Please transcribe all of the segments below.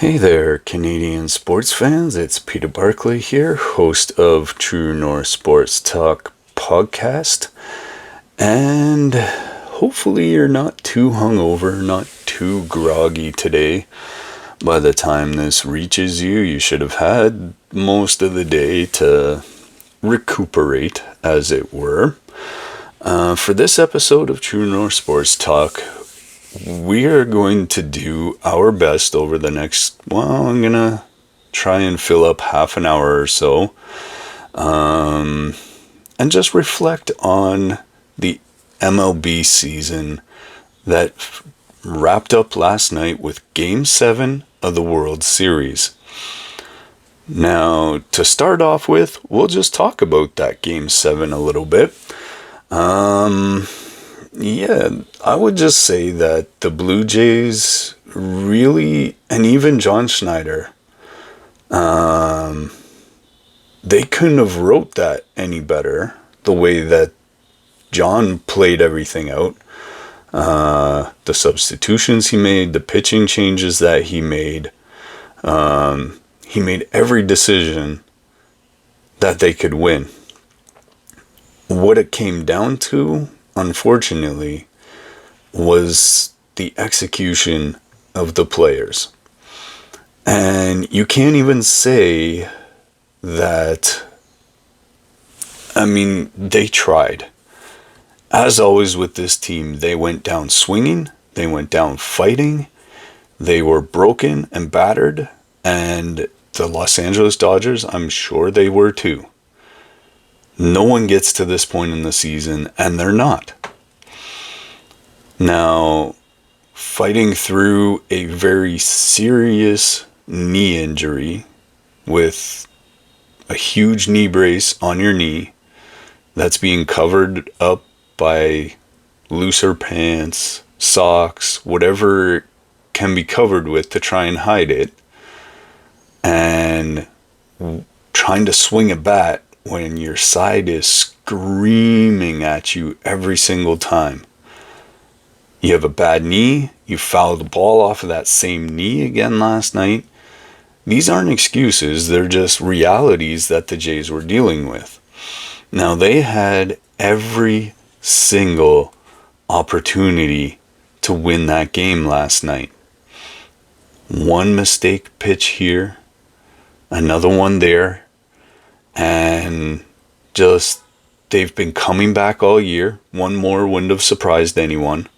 Hey there, Canadian sports fans. It's Peter Barclay here, host of True North Sports Talk podcast. And hopefully you're not too hungover, not too groggy today. By the time this reaches you, you should have had most of the day to recuperate, as it were. For this episode of True North Sports Talk, we are going to do our best over the next, I'm going to try and fill up half an hour or so, and just reflect on the MLB season that wrapped up last night with Game 7 of the World Series. Now, to start off with, we'll just talk about that Game 7 a little bit. Yeah, I would just say that the Blue Jays really, and even John Schneider, they couldn't have wrote that any better, the way that John played everything out. The substitutions he made, the pitching changes that he made every decision that they could win. What it came down to, unfortunately, was the execution of the players. And you can't even say that, they tried. As always with this team, they went down swinging, they went down fighting, they were broken and battered, and the Los Angeles Dodgers, I'm sure they were too. No one gets to this point in the season, and they're not. Now, fighting through a very serious knee injury with a huge knee brace on your knee that's being covered up by looser pants, socks, whatever can be covered with to try and hide it, and trying to swing a bat when your side is screaming at you every single time. You have a bad knee, you fouled the ball off of that same knee again last night. These aren't excuses, they're just realities that the Jays were dealing with. Now, they had every single opportunity to win that game last night. One mistake pitch here, another one there, and just they've been coming back all year. One more wouldn't have surprised anyone.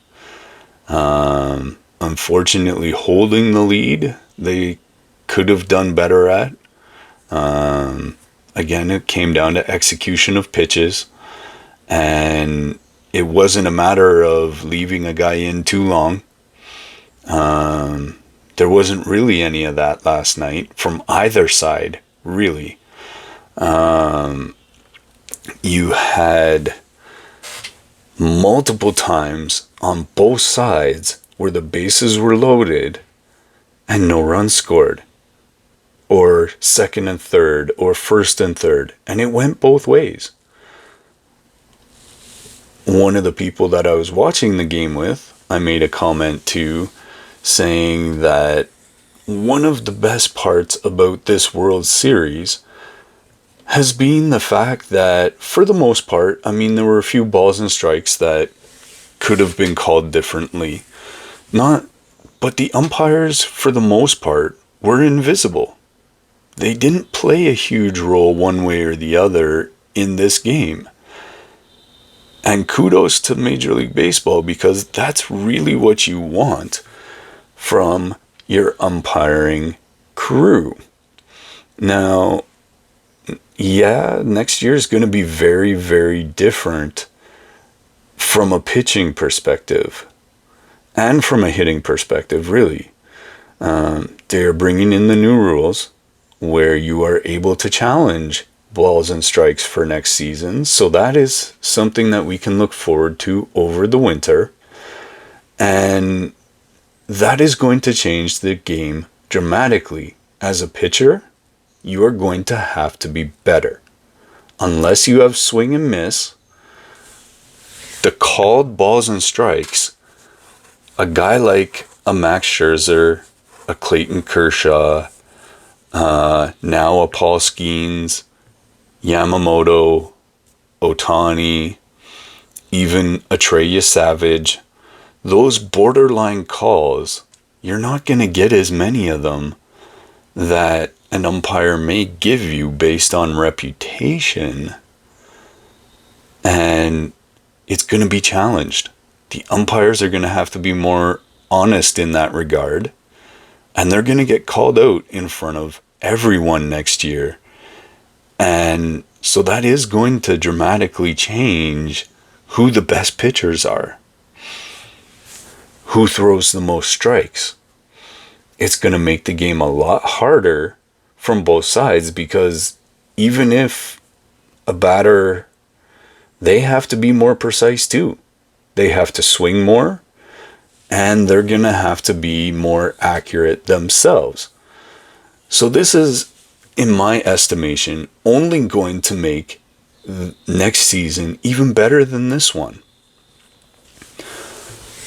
Unfortunately, holding the lead, they could have done better at. Again, it came down to execution of pitches, and it wasn't a matter of leaving a guy in too long. There wasn't really any of that last night from either side, really. You had multiple times on both sides where the bases were loaded and no runs scored, or second and third, or first and third, and it went both ways. One of the people that I was watching the game with, I made a comment to, saying that one of the best parts about this World Series has been the fact that, for the most part, there were a few balls and strikes that could have been called differently. But the umpires, for the most part, were invisible. They didn't play a huge role one way or the other in this game. And kudos to Major League Baseball, because that's really what you want from your umpiring crew. Now, yeah, next year is going to be very, very different from a pitching perspective and from a hitting perspective, really. They are bringing in the new rules where you are able to challenge balls and strikes for next season. So that is something that we can look forward to over the winter. And that is going to change the game dramatically. As a pitcher, you are going to have to be better. Unless you have swing and miss, the called balls and strikes, a guy like a Max Scherzer a Clayton Kershaw, now a Paul Skeens, Yamamoto, Ohtani, even a Trey Savage, those borderline calls, you're not going to get as many of them that an umpire may give you based on reputation, and it's going to be challenged. The umpires are going to have to be more honest in that regard, and they're going to get called out in front of everyone next year. And so that is going to dramatically change who the best pitchers are, who throws the most strikes. It's going to make the game a lot harder from both sides, because even if a batter, they have to be more precise too. They have to swing more, and they're going to have to be more accurate themselves. So this is, in my estimation, only going to make next season even better than this one.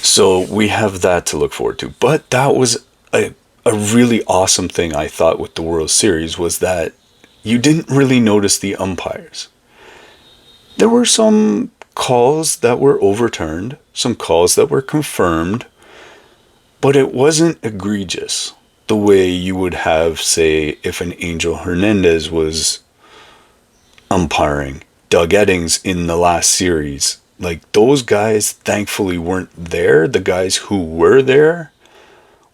So we have that to look forward to. But that was a really awesome thing, I thought, with the World Series, was that you didn't really notice the umpires. There were some calls that were overturned, some calls that were confirmed, but it wasn't egregious the way you would have, say, if an Angel Hernandez was umpiring, Doug Eddings in the last series. Like, those guys thankfully weren't there. The guys who were there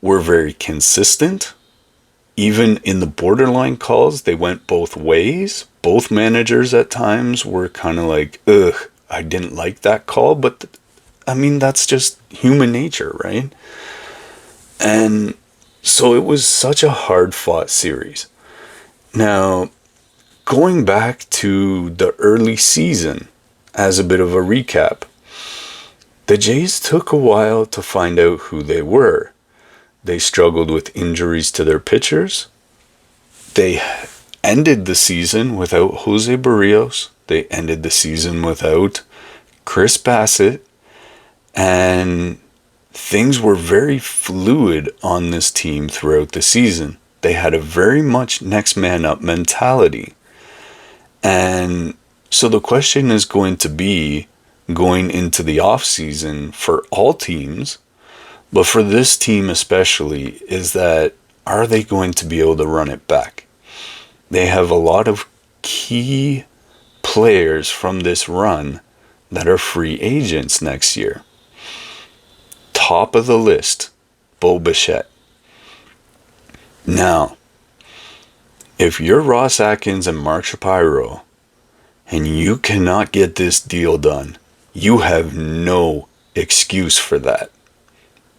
were very consistent. Even in the borderline calls, they went both ways. Both managers at times were kind of like, ugh, I didn't like that call. But, I mean, that's just human nature, right? And so it was such a hard-fought series. Now, going back to the early season, as a bit of a recap, the Jays took a while to find out who they were. They struggled with injuries to their pitchers. They ended the season without Jose Barrios. They ended the season without Chris Bassett. And things were very fluid on this team throughout the season. They had a very much next man up mentality. And so the question is going to be, going into the off season for all teams, but for this team especially, is that, are they going to be able to run it back? They have a lot of key players from this run that are free agents next year. Top of the list, Bo Bichette. Now, if you're Ross Atkins and Mark Shapiro, and you cannot get this deal done, you have no excuse for that.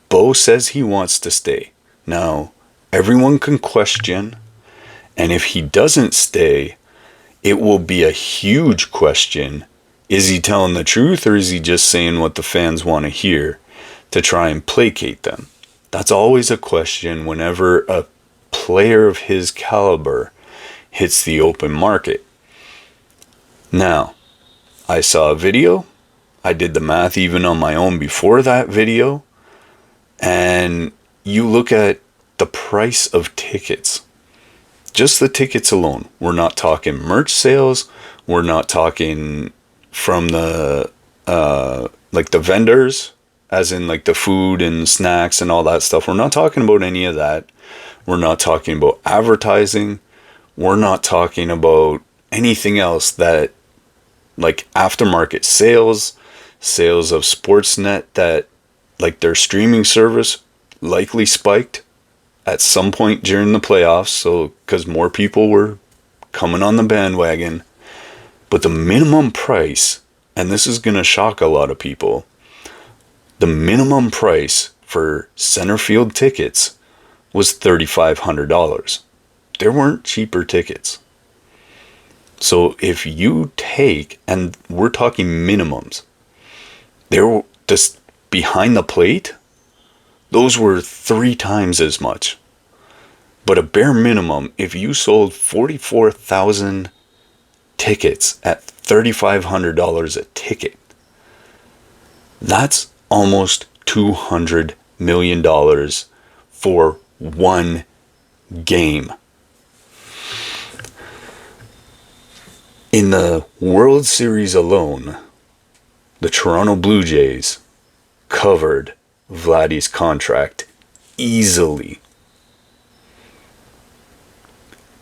Bo says he wants to stay. Now, everyone can question, and if he doesn't stay, it will be a huge question. Is he telling the truth, or is he just saying what the fans want to hear to try and placate them? That's always a question whenever a player of his caliber hits the open market. Now, I saw a video. I did the math even on my own before that video. And you look at the price of tickets. Just the tickets alone. We're not talking merch sales. We're not talking from the, like the vendors, as in like the food and snacks and all that stuff. We're not talking about any of that. We're not talking about advertising. We're not talking about anything else that, like aftermarket sales of Sportsnet, that like their streaming service likely spiked at some point during the playoffs, so because more people were coming on the bandwagon. But the minimum price, and this is going to shock a lot of people, the minimum price for center field tickets was $3,500. There weren't cheaper tickets. So if you take, and we're talking minimums, there were just behind the plate, those were 3 times as much. But a bare minimum, if you sold 44,000 tickets at $3,500 a ticket, that's almost $200 million for one game. In the World Series alone, the Toronto Blue Jays covered Vladdy's contract easily.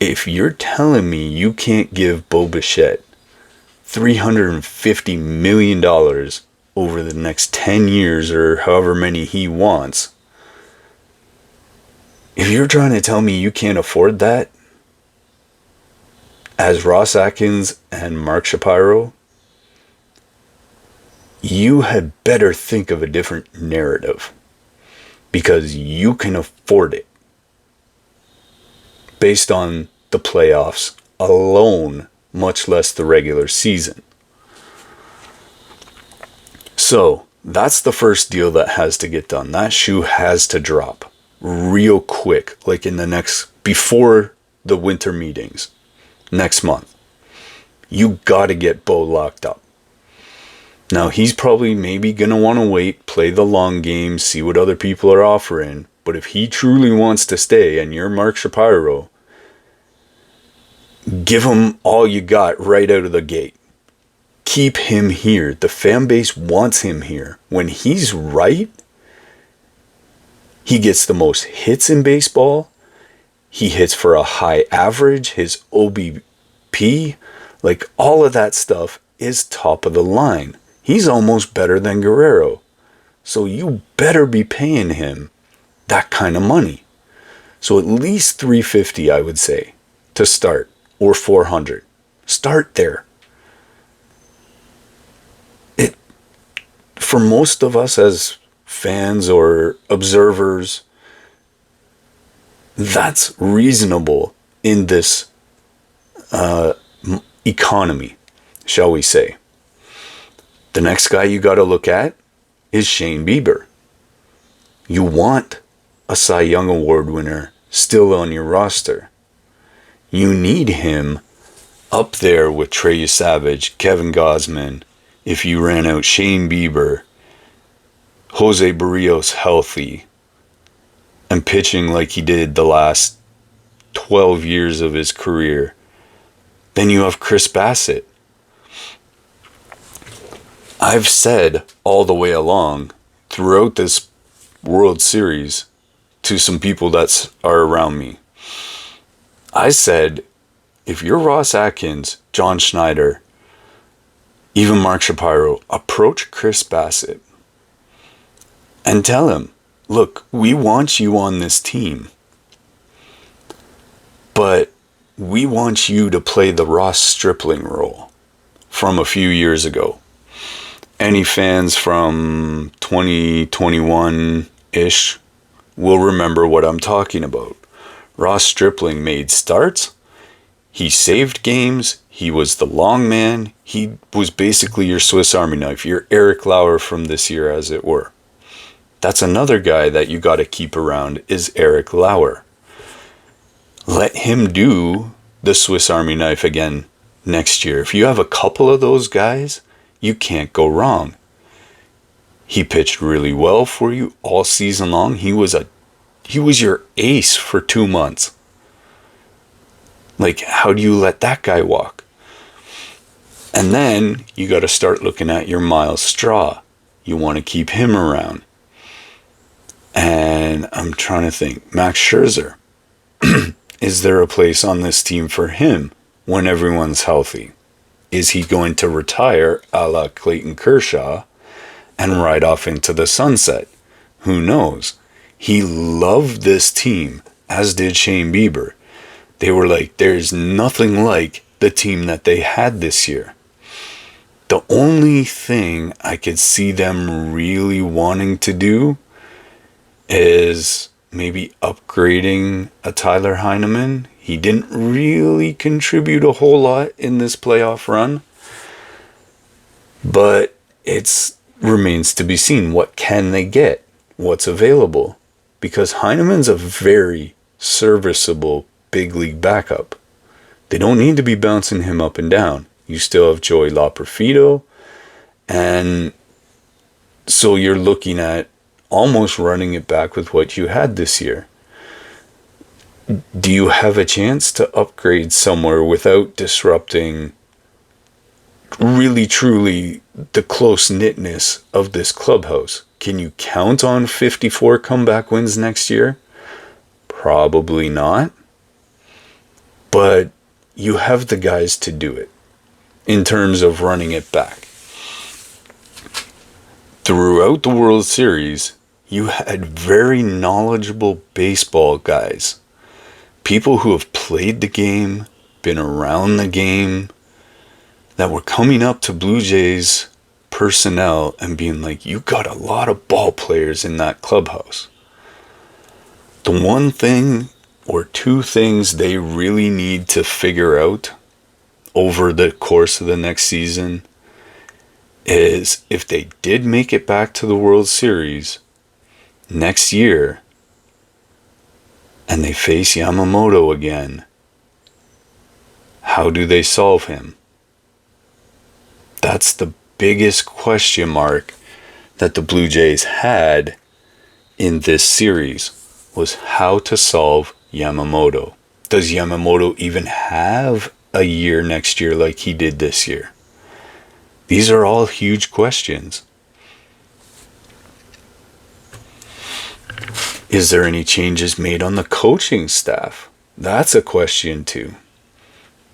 If you're telling me you can't give Bo Bichette $350 million over the next 10 years or however many he wants, if you're trying to tell me you can't afford that, as Ross Atkins and Mark Shapiro, you had better think of a different narrative, because you can afford it based on the playoffs alone, much less the regular season. So that's the first deal that has to get done. That shoe has to drop real quick, like before the winter meetings next month. You got to get Bo locked up. Now, he's probably maybe going to want to wait, play the long game, see what other people are offering. But if he truly wants to stay and you're Mark Shapiro, give him all you got right out of the gate. Keep him here. The fan base wants him here. When he's right, he gets the most hits in baseball. He hits for a high average. His OBP, like all of that stuff, is top of the line. He's almost better than Guerrero. So you better be paying him that kind of money. So at least $350, I would say, to start, or $400. Start there. For most of us as fans or observers, that's reasonable in this economy, shall we say. The next guy you got to look at is Shane Bieber. You want a Cy Young Award winner still on your roster. You need him up there with Trey Savage, Kevin Gausman. If you ran out Shane Bieber, Jose Barrios healthy, and pitching like he did the last 12 years of his career, then you have Chris Bassett. I've said all the way along throughout this World Series to some people that are around me, I said, if you're Ross Atkins, John Schneider, even Mark Shapiro, approach Chris Bassett and tell him, look, we want you on this team, but we want you to play the Ross Stripling role from a few years ago. Any fans from 2021-ish will remember what I'm talking about. Ross Stripling made starts. He saved games. He was the long man. He was basically your Swiss Army knife, your Eric Lauer from this year, as it were. That's another guy that you got to keep around, is Eric Lauer. Let him do the Swiss Army knife again next year. If you have a couple of those guys, you can't go wrong. He pitched really well for you all season long. He was your ace for 2 months. Like, how do you let that guy walk? And then you got to start looking at your Miles Straw. You want to keep him around. And I'm trying to think. Max Scherzer. Is there a place on this team for him when everyone's healthy? Is he going to retire a la Clayton Kershaw and ride off into the sunset? Who knows? He loved this team, as did Shane Bieber. They were like, there's nothing like the team that they had this year. The only thing I could see them really wanting to do is maybe upgrading a Tyler Heineman. He didn't really contribute a whole lot in this playoff run. But it remains to be seen. What can they get? What's available? Because Heineman's a very serviceable big league backup. They don't need to be bouncing him up and down. You still have Joey Loperfido. And so you're looking at almost running it back with what you had this year. Do you have a chance to upgrade somewhere without disrupting really truly the close-knitness of this clubhouse? Can you count on 54 comeback wins next year? Probably not. But you have the guys to do it in terms of running it back. Throughout the World Series, you had very knowledgeable baseball guys. People who have played the game, been around the game, that were coming up to Blue Jays personnel and being like, you got a lot of ball players in that clubhouse. The one thing or two things they really need to figure out over the course of the next season is, if they did make it back to the World Series next year and they face Yamamoto again, how do they solve him? That's the biggest question mark that the Blue Jays had in this series, was how to solve Yamamoto. Does Yamamoto even have a year next year like he did this year? These are all huge questions. Is there any changes made on the coaching staff? That's a question too.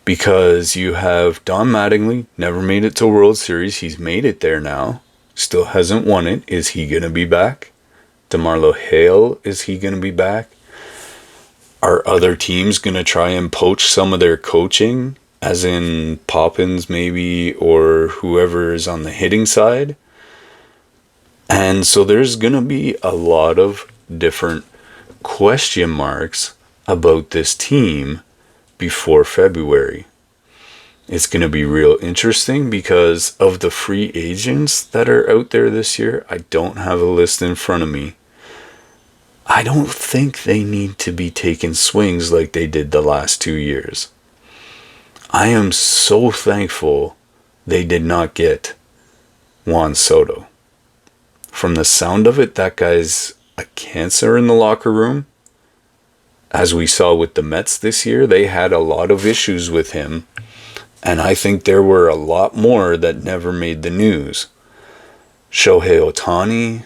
Because you have Don Mattingly, never made it to World Series. He's made it there now. Still hasn't won it. Is he going to be back? DeMarlo Hale, is he going to be back? Are other teams going to try and poach some of their coaching? As in Poppins maybe, or whoever is on the hitting side? And so there's going to be a lot of different question marks about this team before February. It's going to be real interesting because of the free agents that are out there this year. I don't have a list in front of me. I don't think they need to be taking swings like they did the last 2 years. I am so thankful they did not get Juan Soto. From the sound of it, that guy's a cancer in the locker room. As we saw with the Mets this year, they had a lot of issues with him. And I think there were a lot more that never made the news. Shohei Ohtani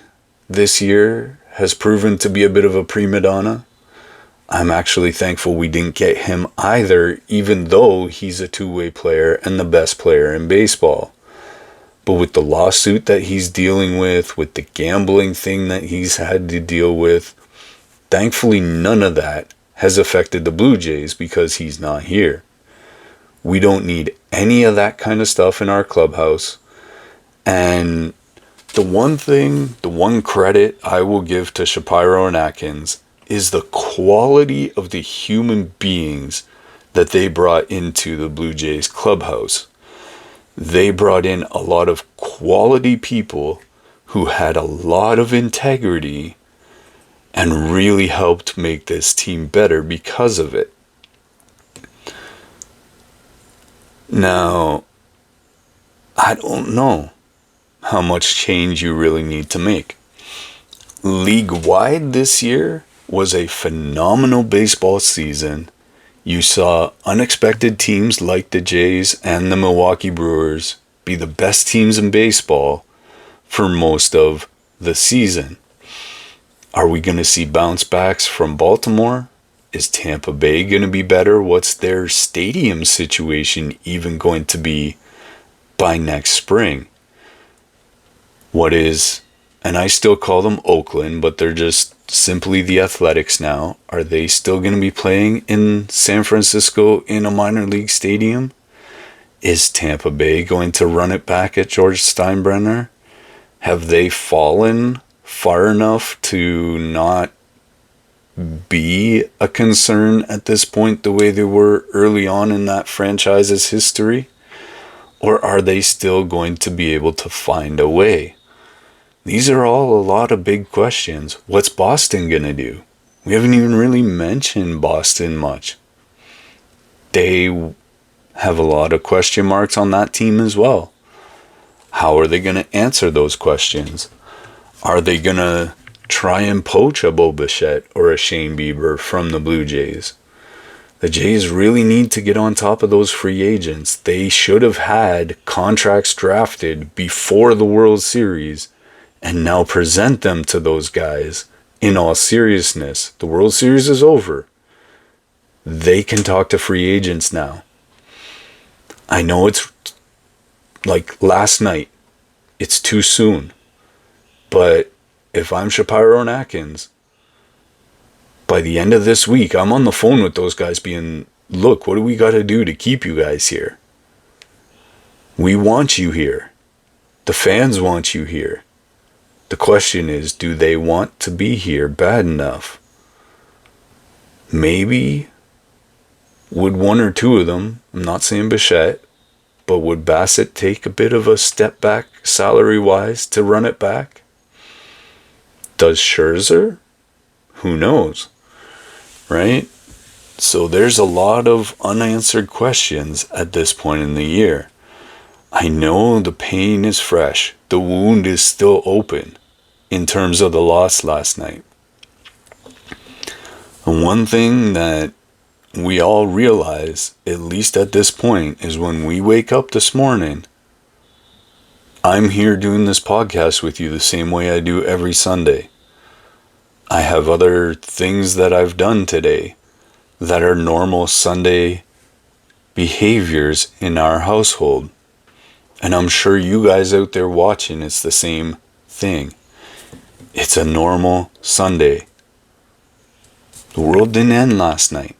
this year has proven to be a bit of a prima donna. I'm actually thankful we didn't get him either, even though he's a two-way player and the best player in baseball. But with the lawsuit that he's dealing with the gambling thing that he's had to deal with, thankfully none of that has affected the Blue Jays because he's not here. We don't need any of that kind of stuff in our clubhouse. And the one credit I will give to Shapiro and Atkins is the quality of the human beings that they brought into the Blue Jays clubhouse. They brought in a lot of quality people who had a lot of integrity and really helped make this team better because of it. Now, I don't know how much change you really need to make. League-wide this year was a phenomenal baseball season. You saw unexpected teams like the Jays and the Milwaukee Brewers be the best teams in baseball for most of the season. Are we going to see bounce backs from Baltimore? Is Tampa Bay going to be better? What's their stadium situation even going to be by next spring? What is, and I still call them Oakland, but they're just simply the Athletics now. Are they still going to be playing in San Francisco in a minor league stadium? Is Tampa Bay going to run it back at George Steinbrenner? Have they fallen far enough to not be a concern at this point the way they were early on in that franchise's history? Or are they still going to be able to find a way? These are all a lot of big questions. What's Boston going to do? We haven't even really mentioned Boston much. They have a lot of question marks on that team as well. How are they going to answer those questions? Are they going to try and poach a Bichette or a Shane Bieber from the Blue Jays? The Jays really need to get on top of those free agents. They should have had contracts drafted before the World Series and now present them to those guys. In all seriousness, the World Series is over. They can talk to free agents now. I know it's like last night. It's too soon. But if I'm Shapiro and Atkins, by the end of this week, I'm on the phone with those guys being, look, what do we got to do to keep you guys here? We want you here. The fans want you here. The question is, do they want to be here bad enough? Maybe would one or two of them, I'm not saying Bichette, but would Bassett take a bit of a step back salary-wise to run it back? Does Scherzer? Who knows? Right? So there's a lot of unanswered questions at this point in the year. I know the pain is fresh. The wound is still open in terms of the loss last night. And one thing that we all realize, at least at this point, is when we wake up this morning, I'm here doing this podcast with you the same way I do every Sunday. I have other things that I've done today that are normal Sunday behaviors in our household. And I'm sure you guys out there watching, it's the same thing. It's a normal Sunday. The world didn't end last night.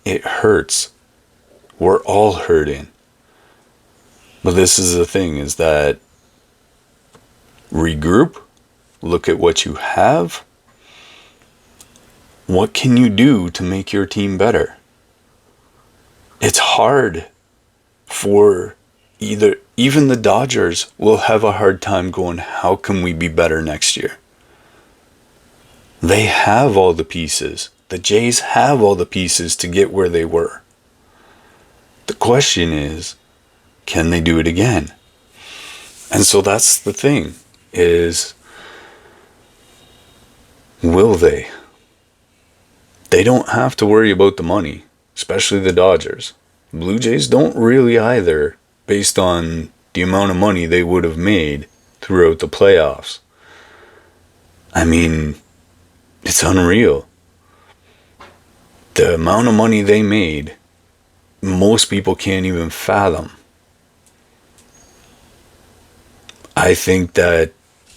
It hurts. We're all hurting. But this is the thing, is that regroup, look at what you have. What can you do to make your team better? It's hard for even the Dodgers will have a hard time going, how can we be better next year? They have all the pieces. The Jays have all the pieces to get where they were. The question is, can they do it again? And so that's the thing, is will they? They don't have to worry about the money, especially the Dodgers. Blue Jays don't really either, based on the amount of money they would have made throughout the playoffs. I mean, it's unreal. The amount of money they made, most people can't even fathom. I think that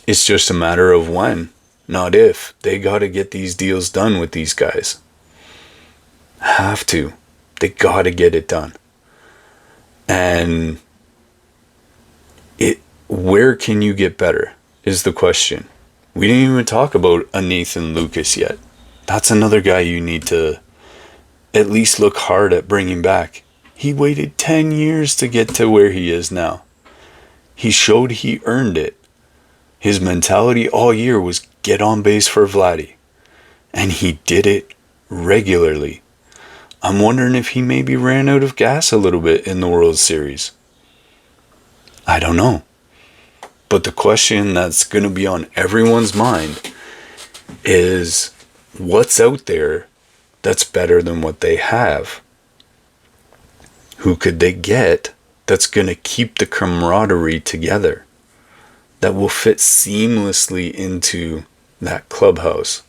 it's just a matter of when, not if. They got to get these deals done with these guys. Have to. They got to get it done. And where can you get better is the question. We didn't even talk about a Nathan Lucas yet. That's another guy you need to at least look hard at bringing back. He waited 10 years to get to where he is now. He showed he earned it. His mentality all year was get on base for Vladdy. And he did it regularly. I'm wondering if he maybe ran out of gas a little bit in the World Series. I don't know. But the question that's going to be on everyone's mind is, what's out there that's better than what they have? Who could they get that's going to keep the camaraderie together, that will fit seamlessly into that clubhouse?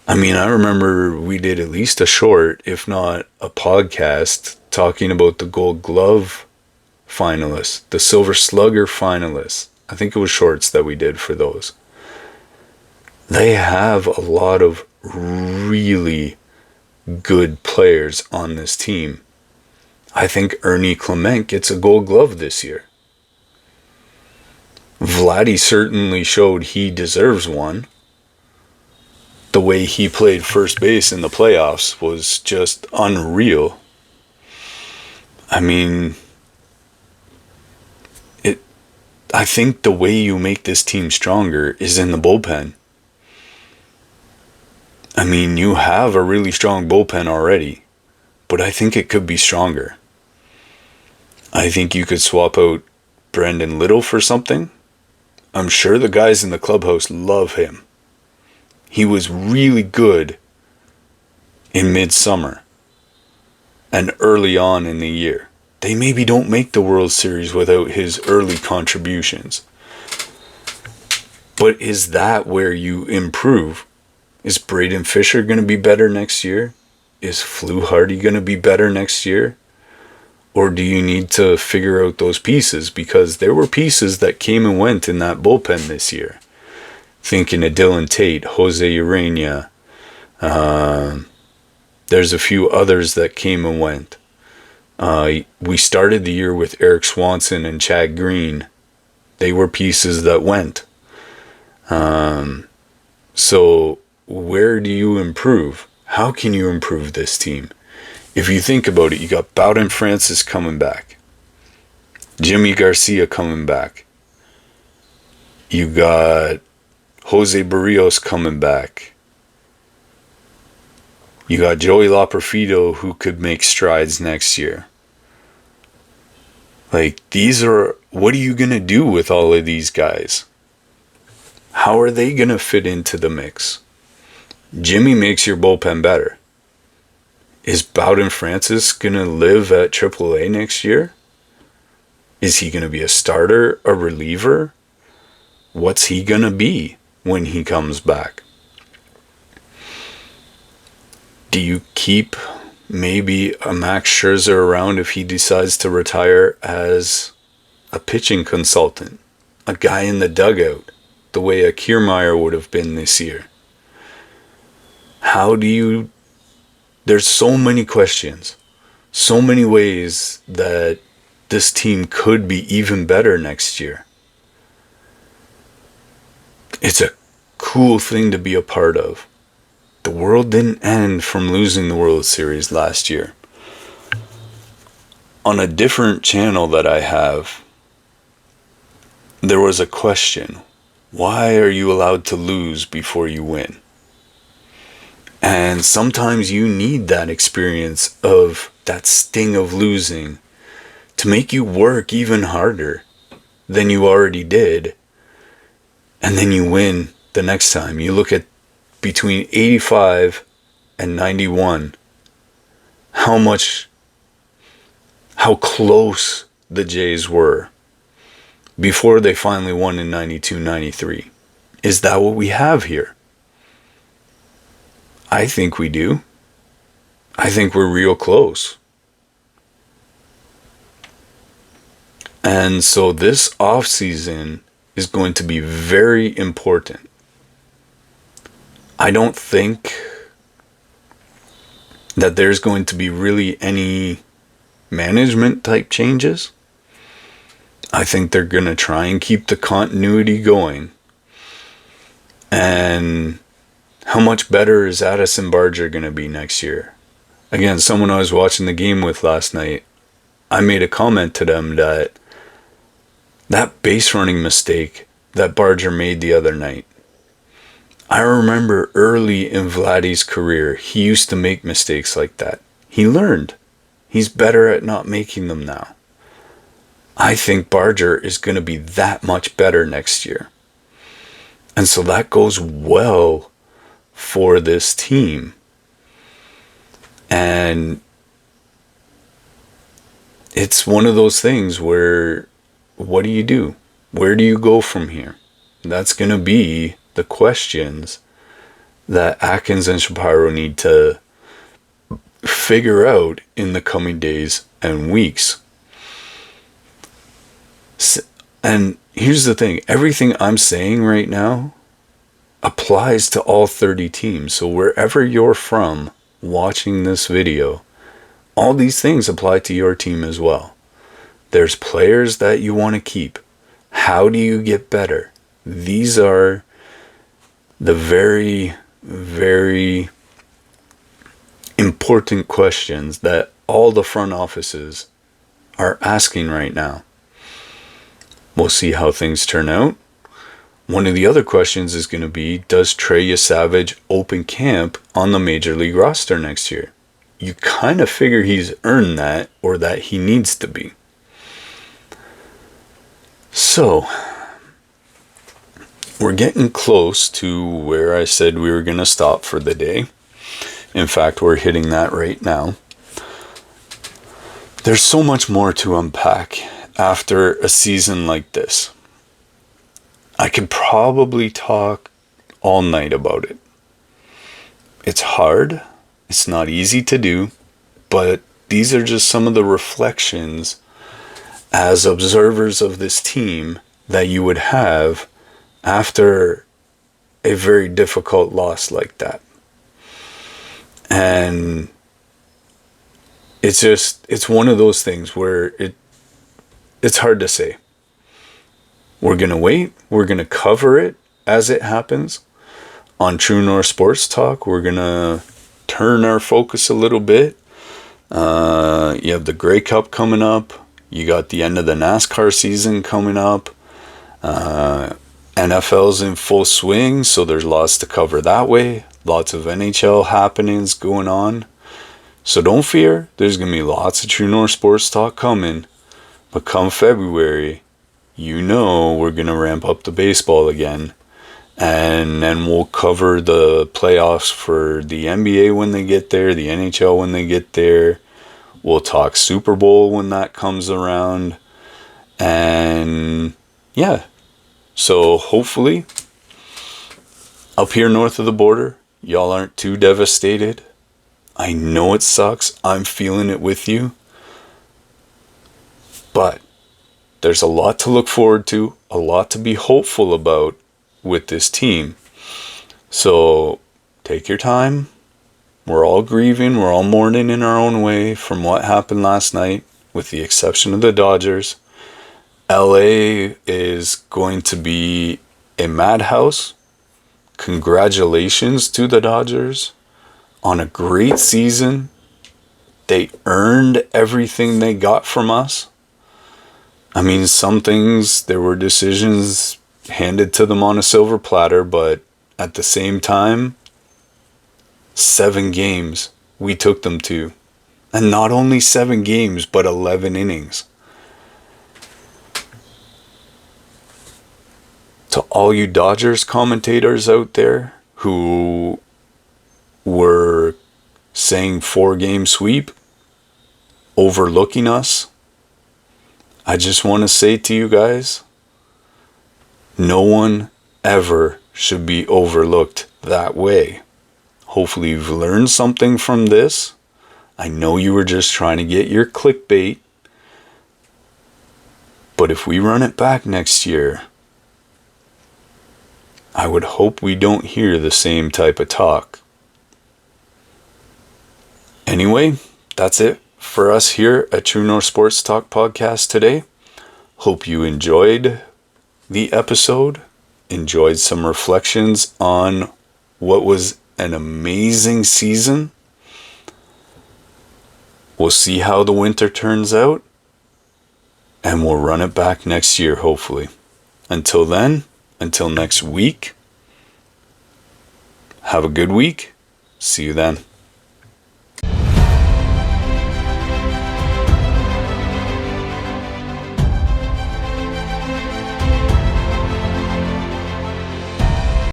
I mean, I remember we did at least a short, if not a podcast, talking about the Gold Glove finalists, the Silver Slugger finalists. I think it was shorts that we did for those. They have a lot of really good players on this team. I think Ernie Clement gets a Gold Glove this year. Vladdy certainly showed he deserves one. The way he played first base in the playoffs was just unreal. I mean, I think the way you make this team stronger is in the bullpen. I mean, you have a really strong bullpen already, but I think it could be stronger. I think you could swap out Brandon Little for something. I'm sure the guys in the clubhouse love him. He was really good in midsummer. and early on in the year. They maybe don't make the World Series without his early contributions. But is that where you improve? Is Braden Fisher going to be better next year? Is Fluharty going to be better next year? Or do you need to figure out those pieces? Because there were pieces that came and went in that bullpen this year. Thinking of Dylan Tate, Jose Urena. There's a few others that came and went. We started the year with Eric Swanson and Chad Green. They were pieces that went. So where do you improve? How can you improve this team? If you think about it, you got Bowden Francis coming back. Jimmy Garcia coming back. You got Jose Barrios coming back. You got Joey Loperfido, who could make strides next year. Like, what are you going to do with all of these guys? How are they going to fit into the mix? Jimmy makes your bullpen better. Is Bowden Francis going to live at AAA next year? Is he going to be a starter, a reliever? What's he going to be when he comes back? Do you keep maybe a Max Scherzer around if he decides to retire as a pitching consultant? A guy in the dugout, the way a Kiermaier would have been this year? There's so many questions, so many ways that this team could be even better next year. It's a cool thing to be a part of. The world didn't end from losing the World Series last year. On a different channel that I have, there was a question. Why are you allowed to lose before you win? And sometimes you need that experience of that sting of losing to make you work even harder than you already did. And then you win the next time. You look at between 85 and 91, how close the Jays were before they finally won in 92-93. Is that what we have here? I think we do. I think we're real close. And so this offseason is going to be very important. I don't think that there's going to be really any management type changes. I think they're going to try and keep the continuity going. And how much better is Addison Barger going to be next year? Again, someone I was watching the game with last night, I made a comment to them that base running mistake that Barger made the other night, I remember early in Vladdy's career, he used to make mistakes like that. He learned. He's better at not making them now. I think Barger is going to be that much better next year. And so that goes well for this team. And it's one of those things where, what do you do? Where do you go from here? That's going to be the questions that Atkins and Shapiro need to figure out in the coming days and weeks. And here's the thing, everything I'm saying right now applies to all 30 teams. So wherever you're from watching this video, all these things apply to your team as well. There's players that you want to keep. How do you get better? These are the very, very important questions that all the front offices are asking right now. We'll see how things turn out. One of the other questions is going to be, does Trey Savage open camp on the Major League roster next year? You kind of figure he's earned that, or that he needs to be. So, we're getting close to where I said we were going to stop for the day. In fact, we're hitting that right now. There's so much more to unpack after a season like this. I could probably talk all night about it. It's hard. It's not easy to do, but these are just some of the reflections as observers of this team that you would have after a very difficult loss like that. And it's one of those things where it's hard to say. We're going to wait. We're going to cover it as it happens. On True North Sports Talk, we're going to turn our focus a little bit. You have the Grey Cup coming up. You got the end of the NASCAR season coming up. NFL's in full swing, so there's lots to cover that way. Lots of NHL happenings going on. So don't fear, there's going to be lots of True North Sports Talk coming. But come February, you know we're going to ramp up the baseball again. And then we'll cover the playoffs for the NBA when they get there, the NHL when they get there. We'll talk Super Bowl when that comes around. And yeah, so hopefully up here north of the border, y'all aren't too devastated. I know it sucks. I'm feeling it with you. But there's a lot to look forward to, a lot to be hopeful about with this team. So take your time. We're all grieving. We're all mourning in our own way from what happened last night, with the exception of the Dodgers. LA is going to be a madhouse. Congratulations to the Dodgers on a great season. They earned everything they got from us. I mean, some things, there were decisions handed to them on a silver platter, but at the same time, 7 games we took them to. And not only 7 games, but 11 innings. To all you Dodgers commentators out there who were saying 4-game sweep, overlooking us, I just want to say to you guys, no one ever should be overlooked that way. Hopefully you've learned something from this. I know you were just trying to get your clickbait. But if we run it back next year, I would hope we don't hear the same type of talk. Anyway, that's it for us here at True North Sports Talk Podcast today. Hope you enjoyed the episode, enjoyed some reflections on what was an amazing season. We'll see how the winter turns out, and we'll run it back next year, hopefully. Until then, until next week, have a good week. See you then.